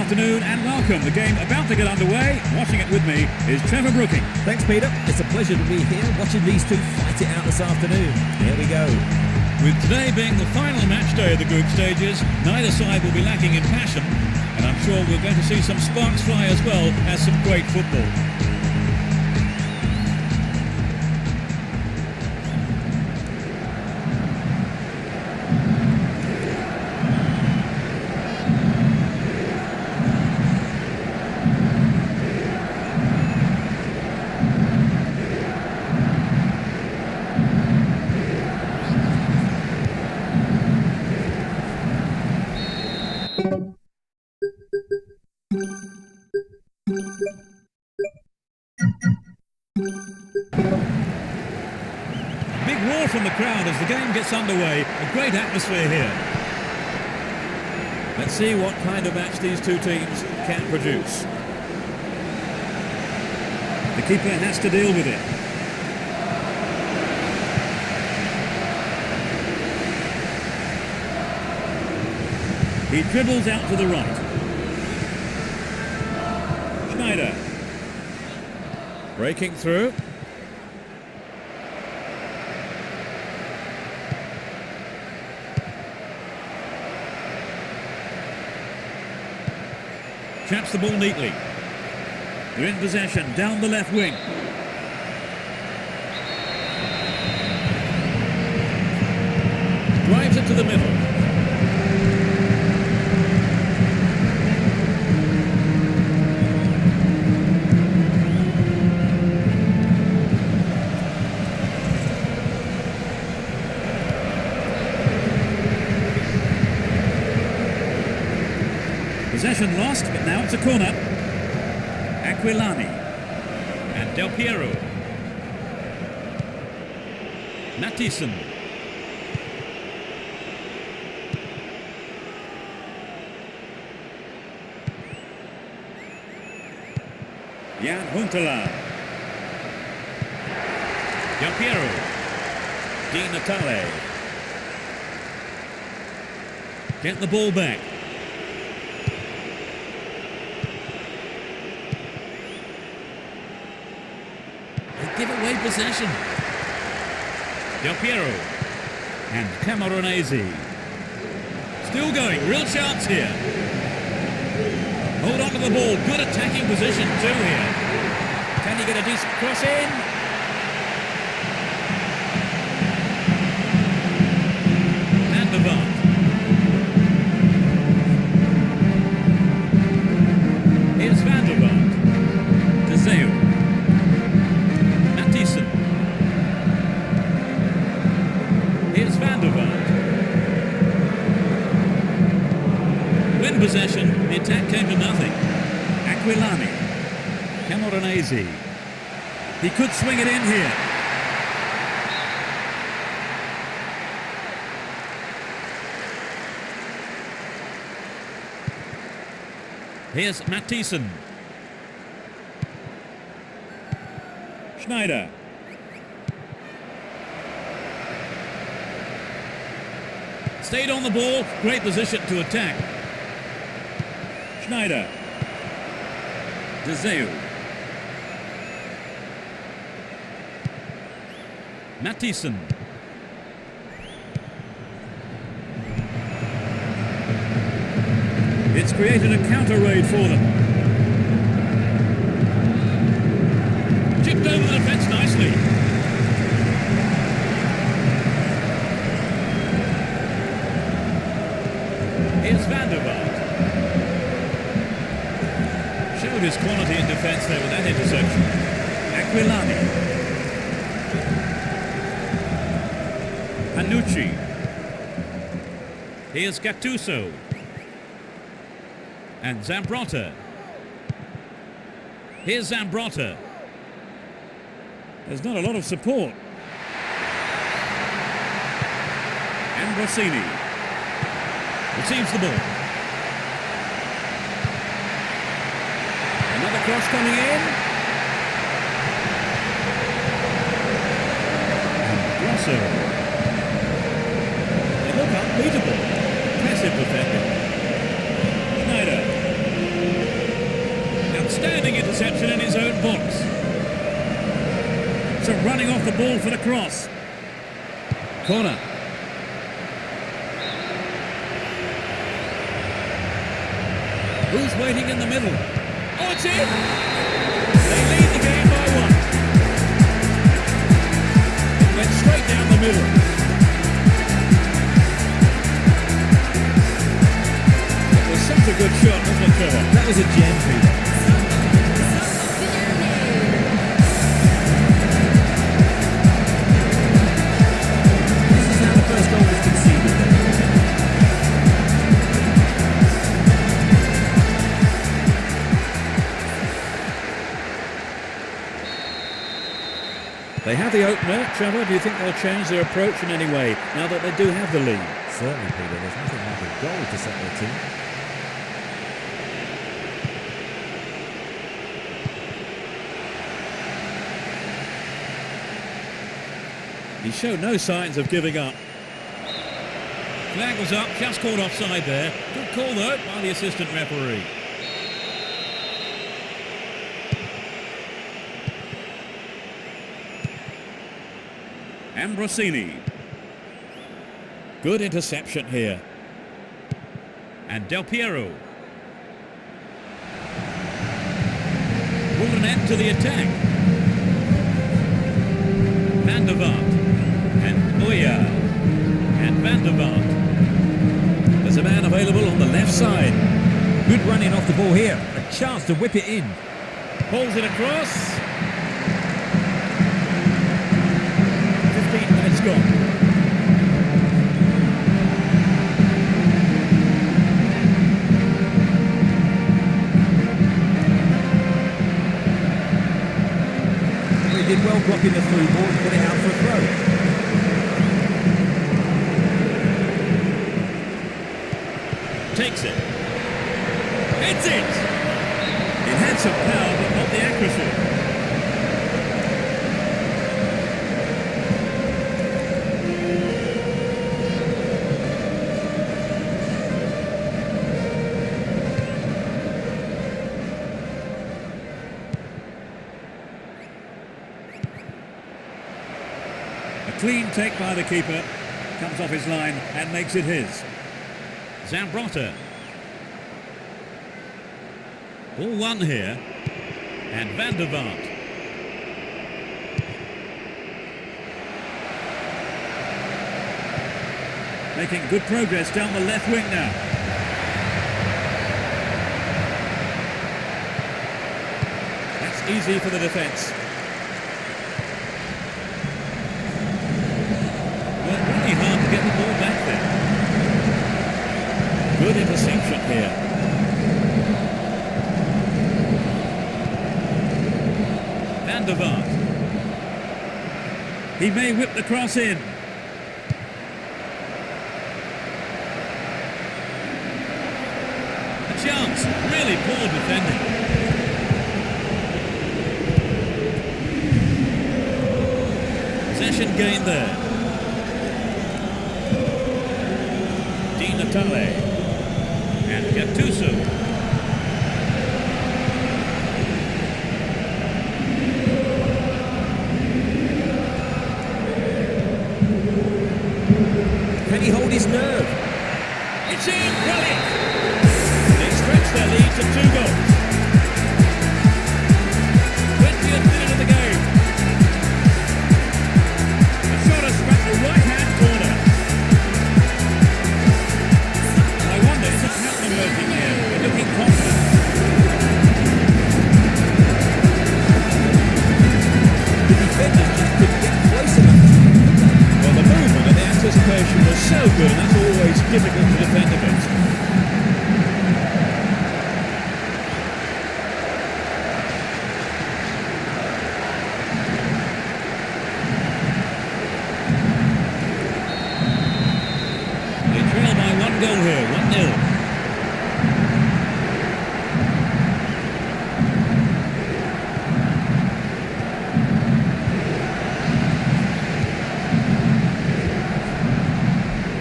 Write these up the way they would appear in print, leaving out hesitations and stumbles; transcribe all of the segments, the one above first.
Afternoon and welcome. The game about to get underway. Watching it with me is Trevor Brooking. Thanks, Peter. It's a pleasure to be here watching these two fight it out this afternoon. Here we go. With today being the final match day of the group stages, neither side will be lacking in passion, and I'm sure we're going to see some sparks fly as well as some great football. Big roar from the crowd as the game gets underway. A great atmosphere here. Let's see what kind of match these two teams can produce. The keeper has to deal with it. He dribbles out to the right. Schneider. Breaking through. Traps the ball neatly. They're in possession, down the left wing. Drives it to the middle. Possession lost, but now it's a corner. Aquilani and Del Piero. Mattison. Jan Huntelaar. Del Piero. Di Natale. Get the ball back. Give away possession. Del Piero and Camoranesi. Still going, real chance here. Hold on to the ball, good attacking position too here. Can he get a decent cross in? And the Vaart. Here's Van der Vaart. De Zeeuw. Here's Van der Vaart. When possession, the attack came to nothing. Aquilani. Camoranesi. He could swing it in here. Here's Mattison. Schneider. Stayed on the ball, great position to attack. Schneider. De Zeeuw. Mattison. It's created a counter raid for them. Chipped over the defence nicely. Here's Van der Vaart. Showed his quality in defence there with that interception. Aquilani. Panucci. Here's Gattuso. And Zambrotta. Here's Zambrotta. There's not a lot of support. Ambrosini receives the ball. Another cross coming in. And Grosso. They look unbeatable. Impressive defending. Schneider. Outstanding interception in his own box. So running off the ball for the cross. Corner. Who's waiting in the middle? Oh, it's in! They lead the game by 1. It went straight down the middle. It was such a good shot, wasn't it, Trevor? That was a gem, Peter. This is how the first goal was conceded. They have the opener. Trevor, do you think they'll change their approach in any way now that they do have the lead? Certainly, Peter. There's nothing like a goal to set their team. He showed no signs of giving up. Flag was up, just called offside there. Good call, though, by the assistant referee. Ambrosini. Good interception here. And Del Piero. Will an end to the attack. Van der Vaart. And Oya. And Van der Vaart. There's a man available on the left side. Good running off the ball here. A chance to whip it in. Pulls it across. 15 minutes gone. He did well blocking the through ball and put it out for a throw. Takes it. Hits it! It had some power, but not the accuracy. A clean take by the keeper. Comes off his line and makes it his. Zambrotta. Ball one here. And Van der Vaart. Making good progress down the left wing now. That's easy for the defence. Well, really hard to get the ball back there. Good interception here. Van der Vaart. He may whip the cross in. A chance. Really poor defending. Possession gained there. Di Natale. And Gattuso. Can he hold his nerve? It's in! Brilliant! They stretch their lead to 2 goals. 20th minute of the game. The shot has struck the right-hand corner. I wonder, is it happening working here? They're looking confident. The defenders just couldn't get close enough. Well, the movement and the anticipation was so good, and that's always difficult to defend against. here, 1-0.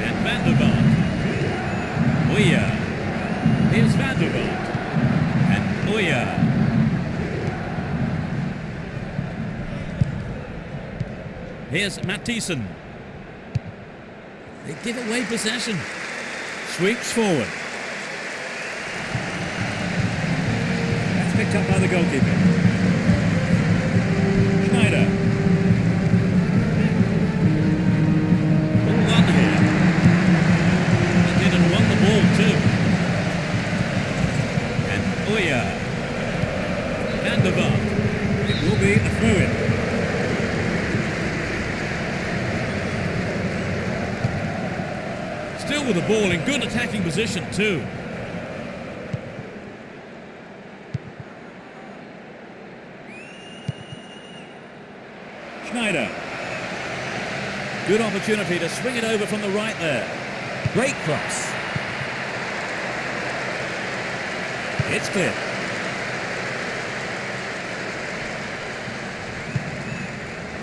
And Van der Vaart. Oya. Here's Van der Vaart. And Oya. Here's Matthiesen. They give away possession. Sweeps forward. That's picked up by the goalkeeper. Schneider. All on here. He did and won the ball too. And Oya. Van der Vaart. It will be a throw-in. Still with the ball in good attacking position too. Schneider. Good opportunity to swing it over from the right there. Great cross. It's clear.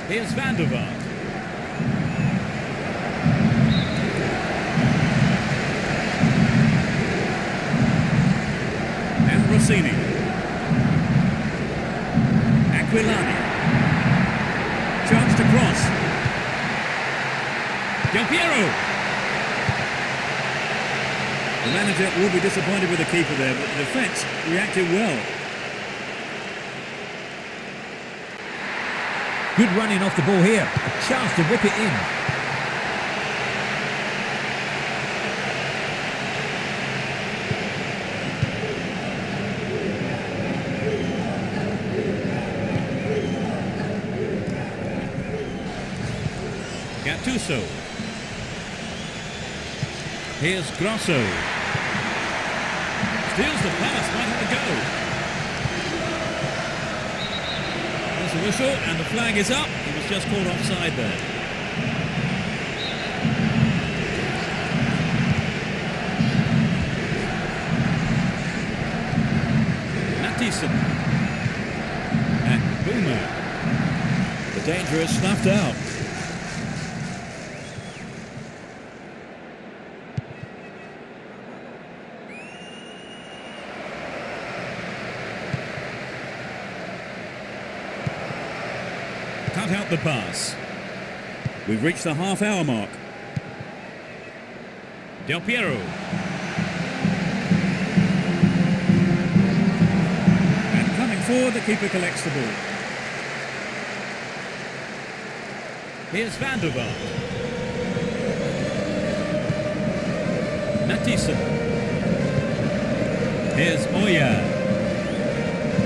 Here's Van der Vaart. Rossini. Aquilani. Chance to cross. Del Piero. The manager will be disappointed with the keeper there, but the defence reacted well. Good running off the ball here. A chance to whip it in. Gattuso. Here's Grosso. Steals the pass, might have a go. There's a whistle and the flag is up. He was just caught offside there. Matthiesen. And Boomer. The danger is snuffed out. Cut out the pass. We've reached the half-hour mark. Del Piero. And coming forward, the keeper collects the ball. Here's Van der Vaart. Matthiesen. Here's Oya.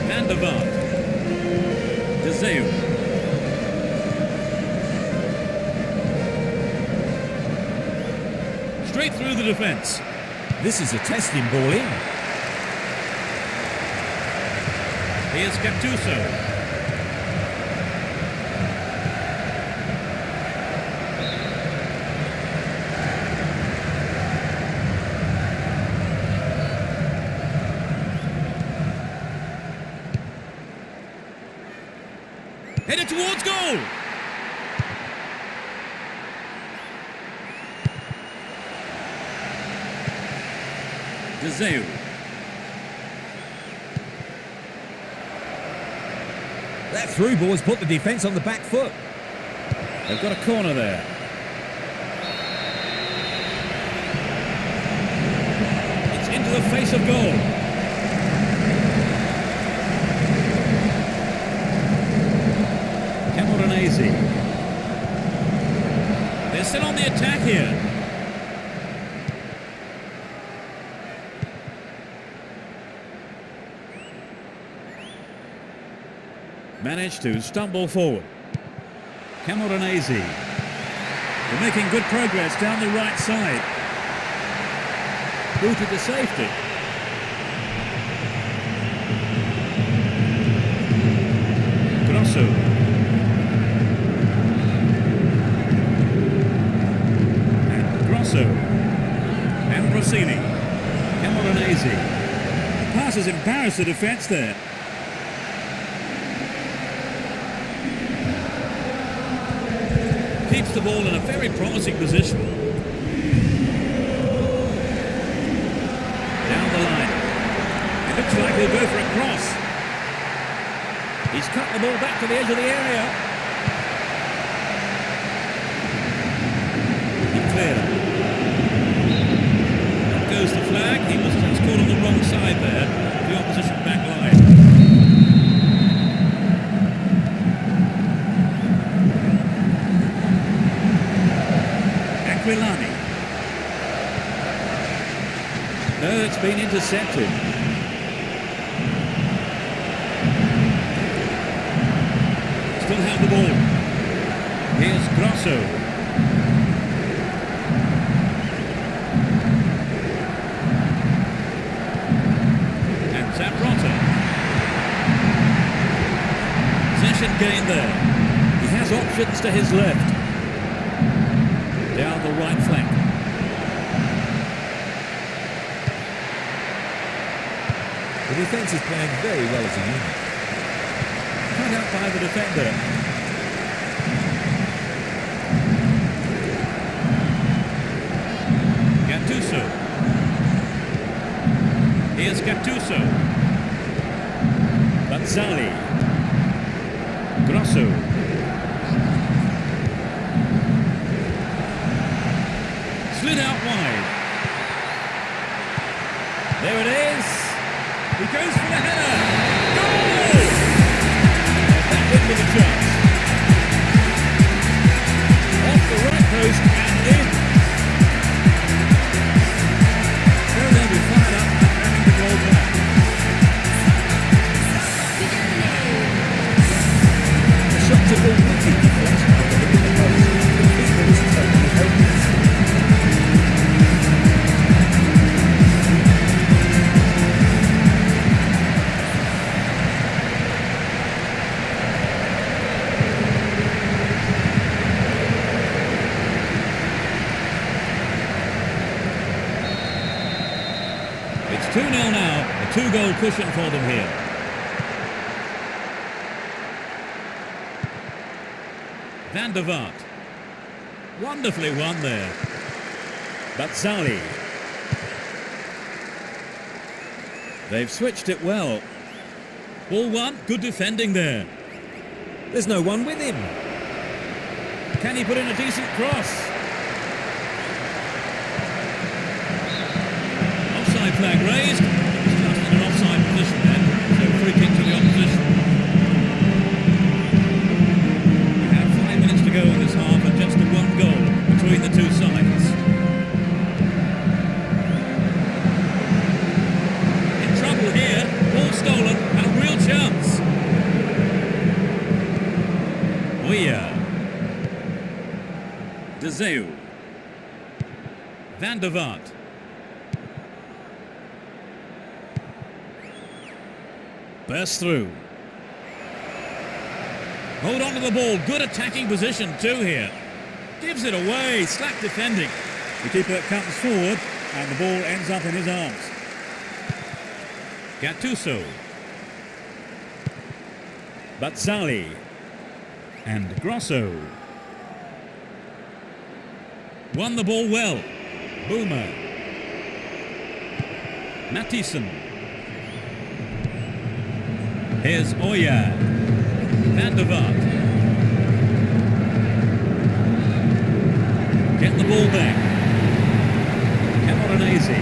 Van der Vaart. De Zeeuw. Straight through the defence. This is a testing ball in. Here's Gattuso. Headed towards goal. De Zeeuw. That through ball has put the defence on the back foot. They've got a corner there. It's into the face of goal. Camoranesi. They're still on the attack here. Managed to stumble forward. Camoranesi. They're making good progress down the right side. Booted to safety. Grosso. And Grosso. And Rossini. Camoranesi. The pass has embarrassed the defence there. Keeps the ball in a very promising position. Down the line. It looks like he'll go for a cross. He's cut the ball back to the edge of the area. He cleared it. Up goes the flag. He was caught on the wrong side there. The opposition back line. Aquilani. No, it's been intercepted. Still have the ball. Here's Grosso. And Zambrota. Possession gain there. He has options to his left. Down the right flank. The defence is playing very well as a unit. Cut out by the defender. Gattuso. Here's Gattuso. Bazzali. Grosso. Slid out wide. There it is. He goes for the header. Goal! Back into the chance. Off the right post and in. So they'll be fired up and having the ball back. The shot took a wicked deflection from the middle of the post. The keeper was totally hopeless. It's 2-0 now, a 2-goal cushion for them here. Van der Vaart. Wonderfully won there. Bazzali. They've switched it well. Ball one, good defending there. There's no one with him. Can he put in a decent cross? Offside flag raised. It was just in an offside position then. So free kick to the opposition. We have 5 minutes to go in this half and just a 1 goal between the two sides. In trouble here. Ball stolen and a real chance. Weir. De Zeu. Van der Vaart. Burst through. Hold on to the ball. Good attacking position too here. Gives it away. Slack defending. The keeper comes forward and the ball ends up in his arms. Gattuso. Bazzali. And Grosso. Won the ball well. Boomer. Mattison. Here's Oya. Van der Vaart. Get the ball back. Camoranesi.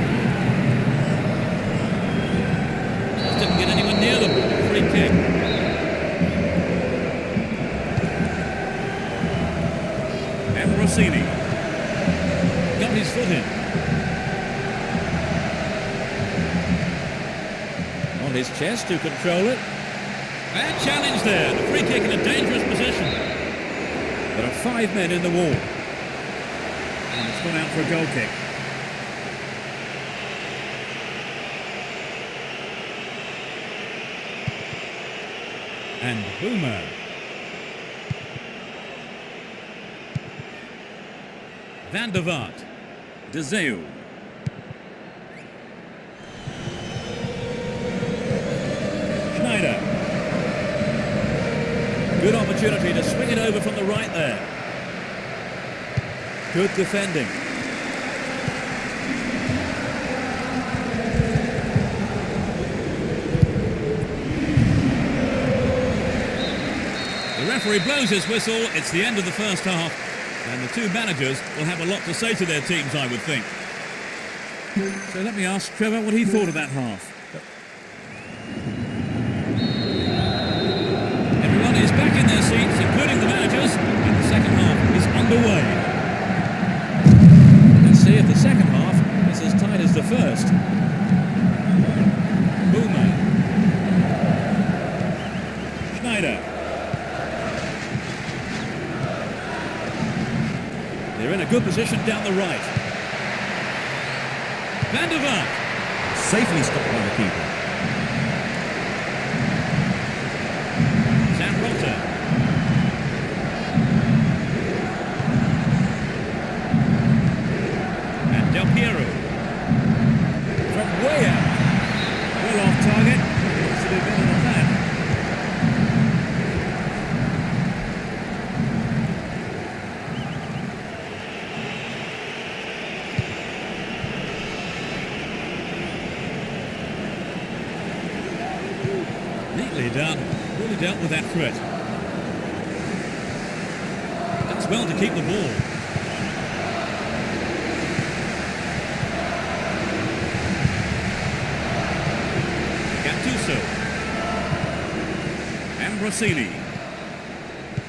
Just didn't get anyone near the ball. Free kick. And Rossini. Got his foot in. On his chest to control it. And challenge there. The free kick in a dangerous position. There are 5 men in the wall. And it's gone out for a goal kick. And Boomer. Van der Vaart. De Zeu. opportunity to swing it over from the right there. Good defending. The referee blows his whistle. It's the end of the first half. And the two managers will have a lot to say to their teams, I would think. So let me ask Trevor what he thought of that half. Everyone is back in their seats, including the managers, and the second half is underway. Let's see if the second half is as tight as the first. Boomer. Schneider. They're in a good position down the right. Van der Vaart. Safely stopped by the keeper. Zambrota. And Del Piero. From way out. Well off target. Looks to do better than that. Neatly done. Really dealt with that threat. Does well to keep the ball. Gattuso. Ambrosini.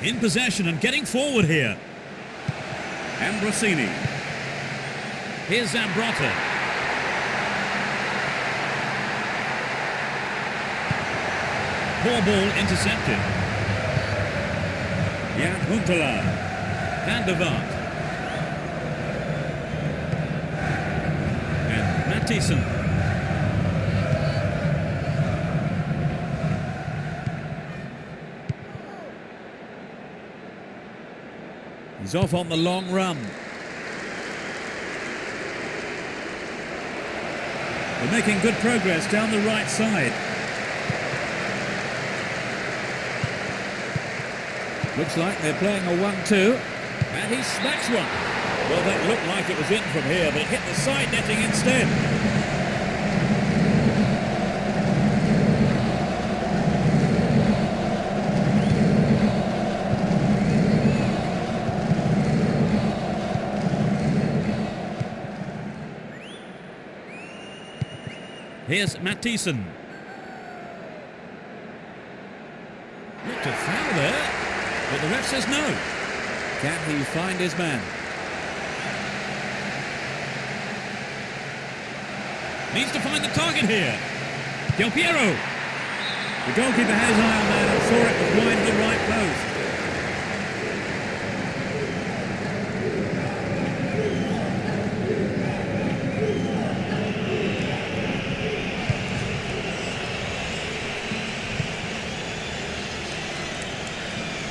In possession and getting forward here. Ambrosini. Here's Zambrota. Poor ball intercepted. Jan Huntelaar. Van der Vaart. And Mathieson. He's off on the long run. They're making good progress down the right side. Looks like they're playing a 1-2, and he smacks one. Well, that looked like it was in from here, but it hit the side netting instead. Here's Mathieson. Looked a foul there. But the ref says no. Can he find his man? Needs to find the target here. Del Piero. The goalkeeper had his eye on that and saw it was wide of the right post.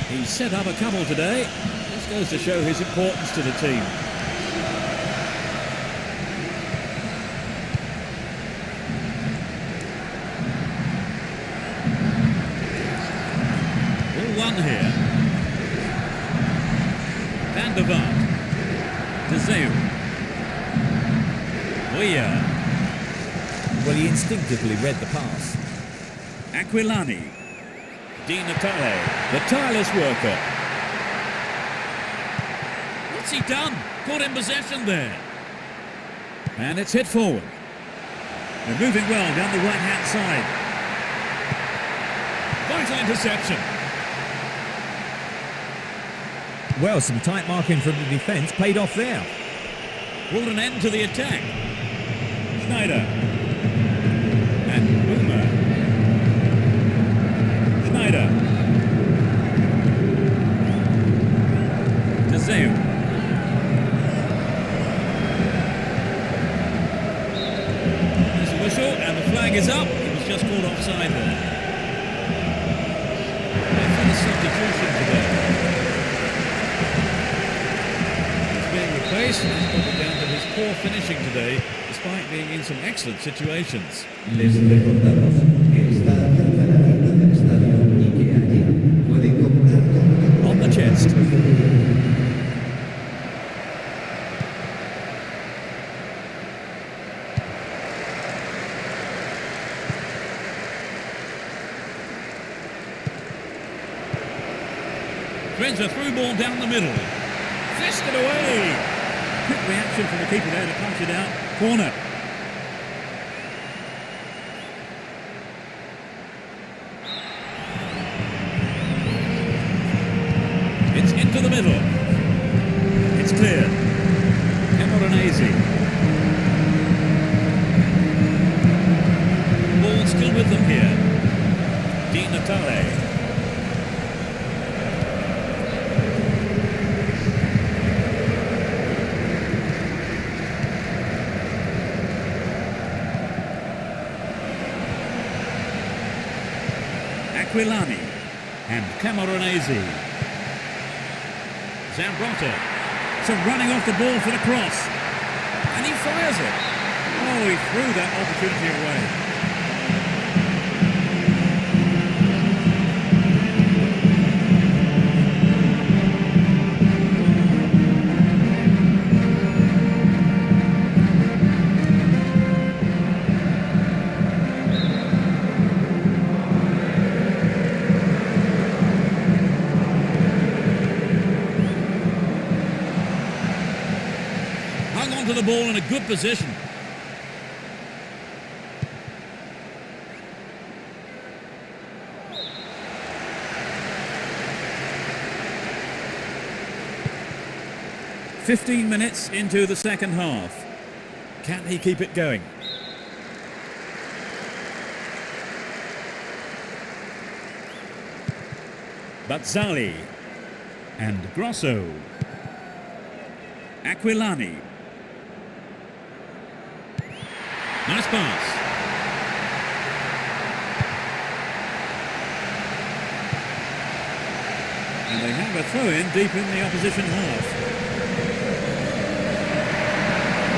He's set up a couple today. This goes to show his importance to the team. All one here. Van der Vaart. De Zeeuw. Weir. Well, he instinctively read the pass. Aquilani. Di Natale, the tireless worker. What's he done? Caught in possession there. And it's hit forward. They're moving well down the right-hand side. Vital interception. Well, some tight marking from the defence paid off there. Pulled an end to the attack. Schneider. And Boomer. Schneider. De Zeeuw. There's a whistle and the flag is up. It was just called offside there. And for the substitution today. He's being replaced and he's got it down to his poor finishing today, despite being in some excellent situations. Les recordamos que está abierta la tienda del estadio y que allí pueden comprar Threads a through ball down the middle. Fisted away. Quick reaction from the keeper there to punch it out. Corner. It's into the middle. It's clear. Camoranesi. Ball still with them here. Italie. Aquilani and Camoranesi. Zambrotta. So running off the ball for the cross. And he fires it. Oh, he threw that opportunity away. The ball in a good position. "15 minutes into the second half. Can he keep it going?" Bazzali and Grosso. Aquilani. Nice pass. And they have a throw-in deep in the opposition half.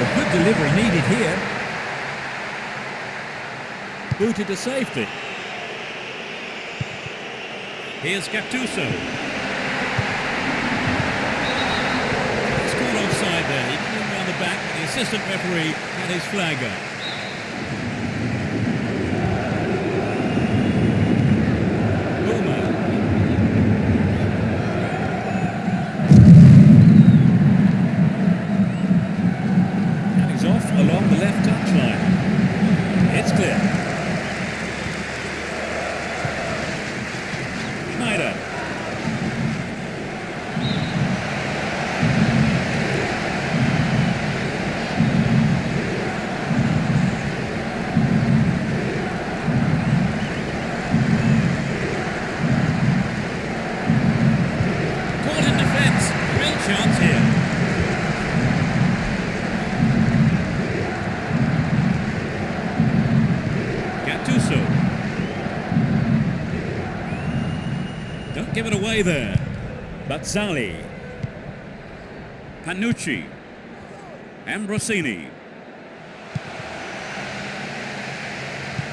A good delivery needed here. Booted to safety. Here's Gattuso. He's called offside there. He came around the back, but the assistant referee had his flag up. Along the left touchline. It's clear. Schneider. Caught in defence. Real chance here. Don't give it away there. Bazzali. Panucci. Ambrosini.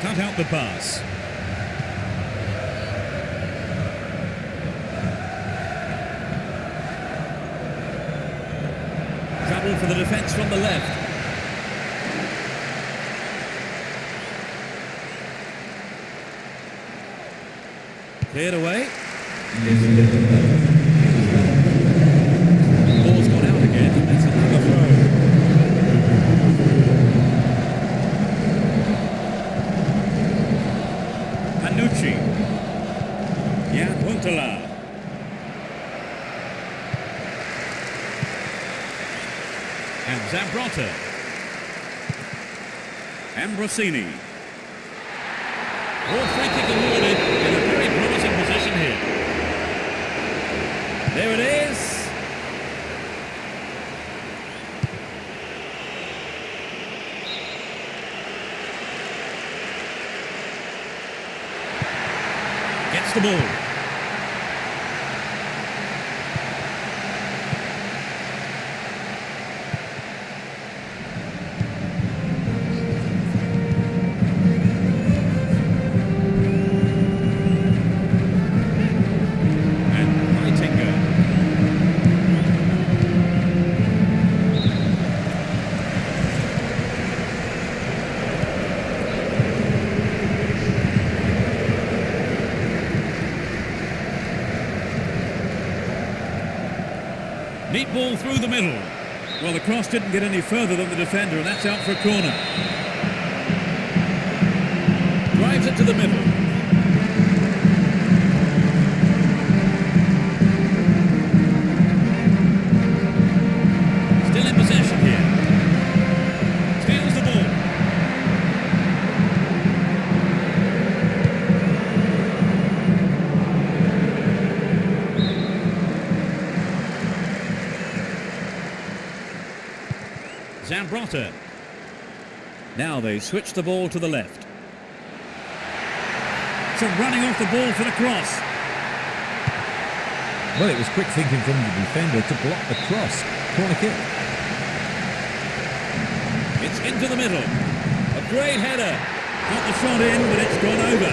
Cut out the pass. Trouble for the defence from the left. Cleared away. Ball's gone out again. It's another throw. Panucci. Jan Huntelaar. And Zambrotta. Ambrosini. All free kick awarded in a very promising position here. There it is. Gets the ball. Deep ball through the middle. Well, the cross didn't get any further than the defender, and that's out for a corner. Drives it to the middle. Still in possession here. Steals the ball. Zambrotta. Now they switch the ball to the left. So running off the ball for the cross. Well, it was quick thinking from the defender to block the cross. Corner kick. It's into the middle. A great header. Got the shot in, but it's gone over.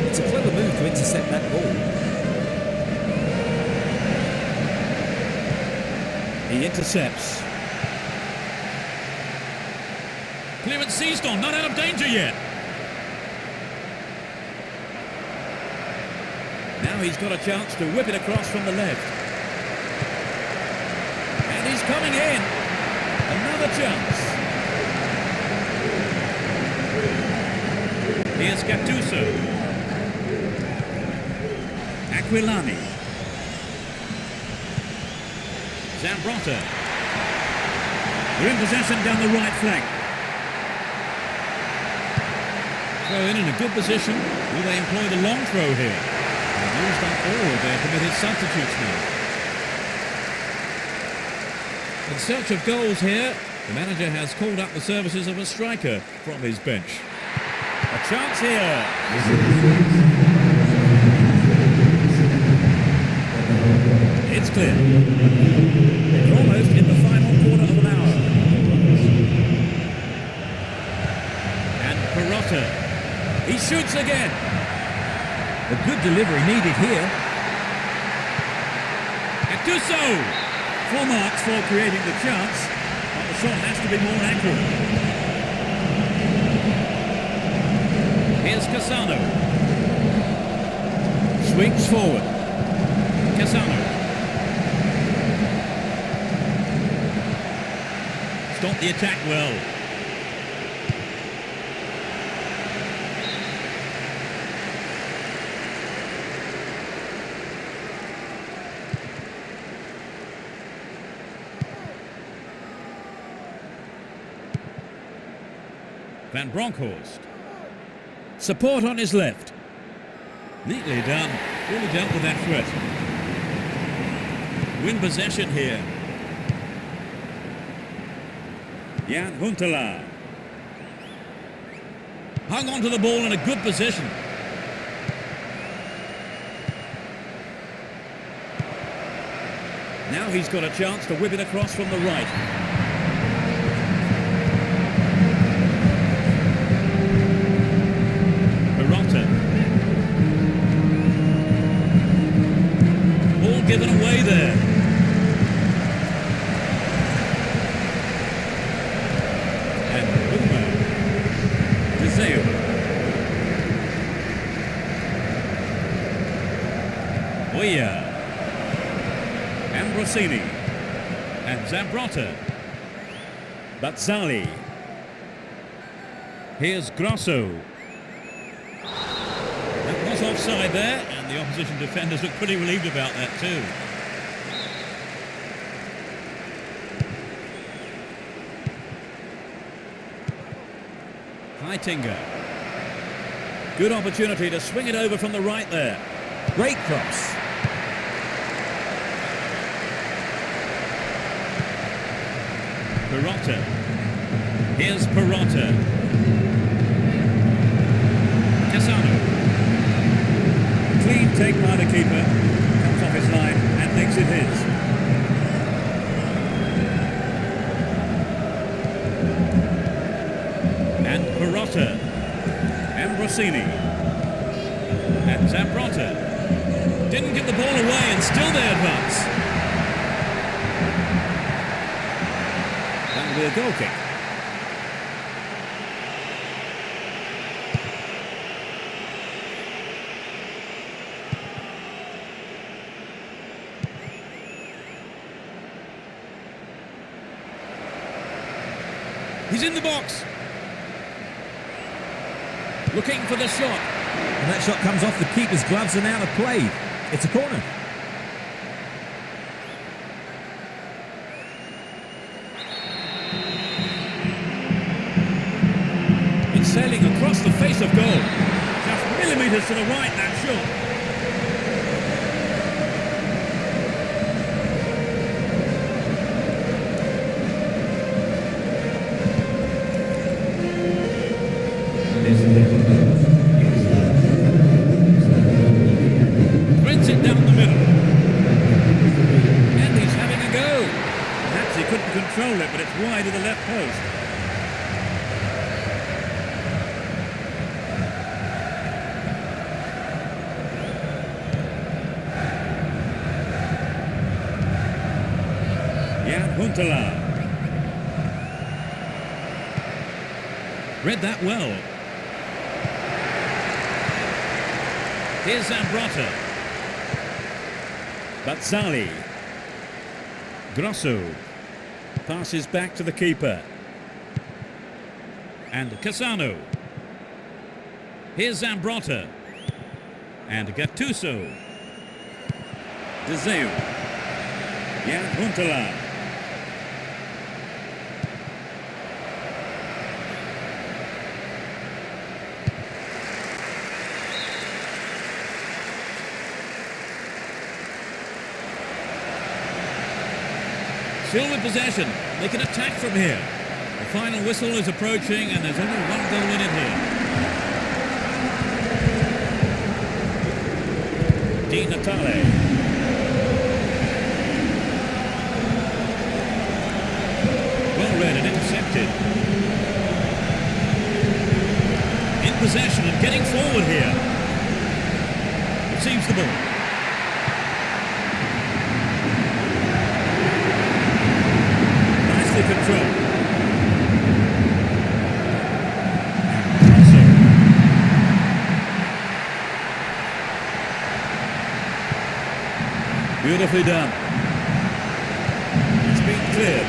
It's a clever move to intercept that ball. He intercepts. Clearance seized on, not out of danger yet. Now he's got a chance to whip it across from the left. And he's coming in. Another chance. Here's Gattuso. Aquilani. Zambrotta. They're in possession down the right flank. Throw in a good position. Will they employ the long throw here? They've used up all of their committed substitutes now. In search of goals here, the manager has called up the services of a striker from his bench. A chance here. It's clear. They're almost in the final quarter of an hour. And Perotta. He shoots again. A good delivery needed here. Gattuso. Full marks for creating the chance, but the shot has to be more accurate. Here's Cassano. Swings forward. Cassano. Stopped the attack well. Van Bronckhorst. Support on his left. Neatly done. Really dealt with that threat. Win possession here. Jan Huntelaar. Hung on to the ball in a good position. Now he's got a chance to whip it across from the right. Ball given away there. And Uma. Deseo. Oya. Ambrosini. And Zambrotta. Bazzali. Here's Grosso. Offside there, and the opposition defenders look pretty relieved about that too. Heitinga. Good opportunity to swing it over from the right there. Great cross. Perotta. Here's Perotta. Cassano. Clean take by the keeper, comes off his line and makes it his. And Perotta, Ambrosini, and Zambrotta. Didn't give the ball away and still they advance. That'll be a goal kick. He's in the box. Looking for the shot. And that shot comes off the keeper's gloves and out of play. It's a corner. It's sailing across the face of goal. Just millimetres to the right, that shot. Threads it down the middle. And he's having a go. Perhaps he couldn't control it, but it's wide of the left post. Huntelaar. Read that well. Here's Zambrotta. Bazzali. Grosso. Passes back to the keeper. And Cassano. Here's Zambrotta. And Gattuso. De Zeu. Jan Huntelaar. Still with possession. They can attack from here. The final whistle is approaching and there's only one goal in it here. Di Natale. Well read and intercepted. In possession and getting forward here. Receives the ball. Control. Beautifully done. It's been cleared.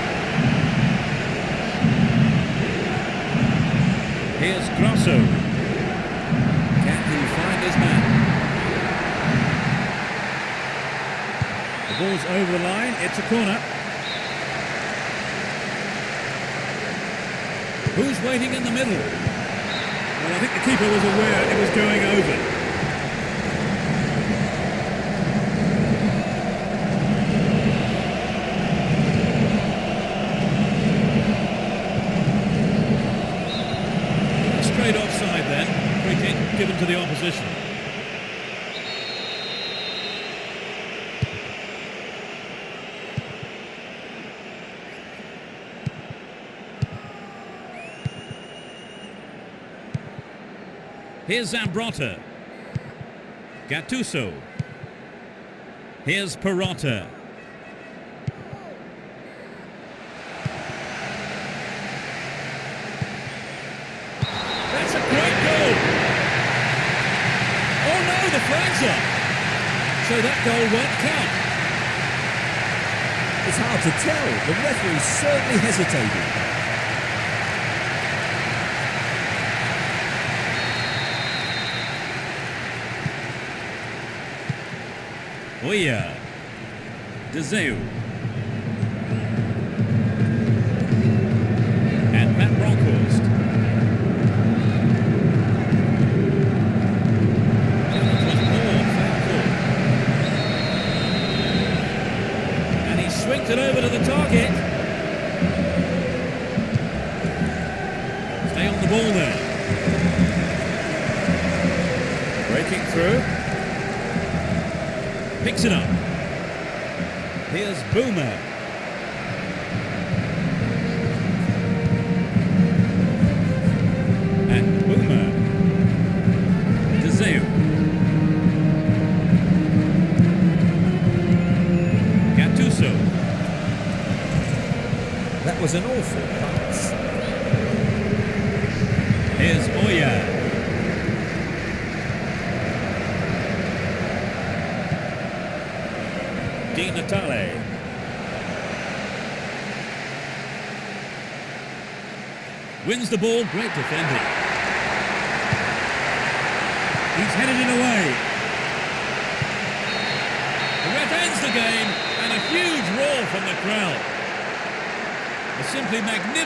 Here's Grosso. Can he find his man? The ball's over the line. It's a corner. Who's waiting in the middle? Well, I think the keeper was aware it was going over. Straight offside then. Free kick given to the opposition. Here's Zambrotta. Gattuso. Here's Perotta. That's a great goal. Oh no, the flag's up. So that goal won't count. It's hard to tell. The referee certainly hesitated. Oya. De Zeu. And Matt Bronkhorst. And he swings it over to the target. Stay on the ball there. Breaking through. Picks it up. Here's Boomer. And Boomer. De Zeu. Gattuso. That was an awful pass. Here's Oya. Di Natale. Wins the ball, great defending. He's headed it away. The Red ends the game, and a huge roar from the crowd. A simply magnificent...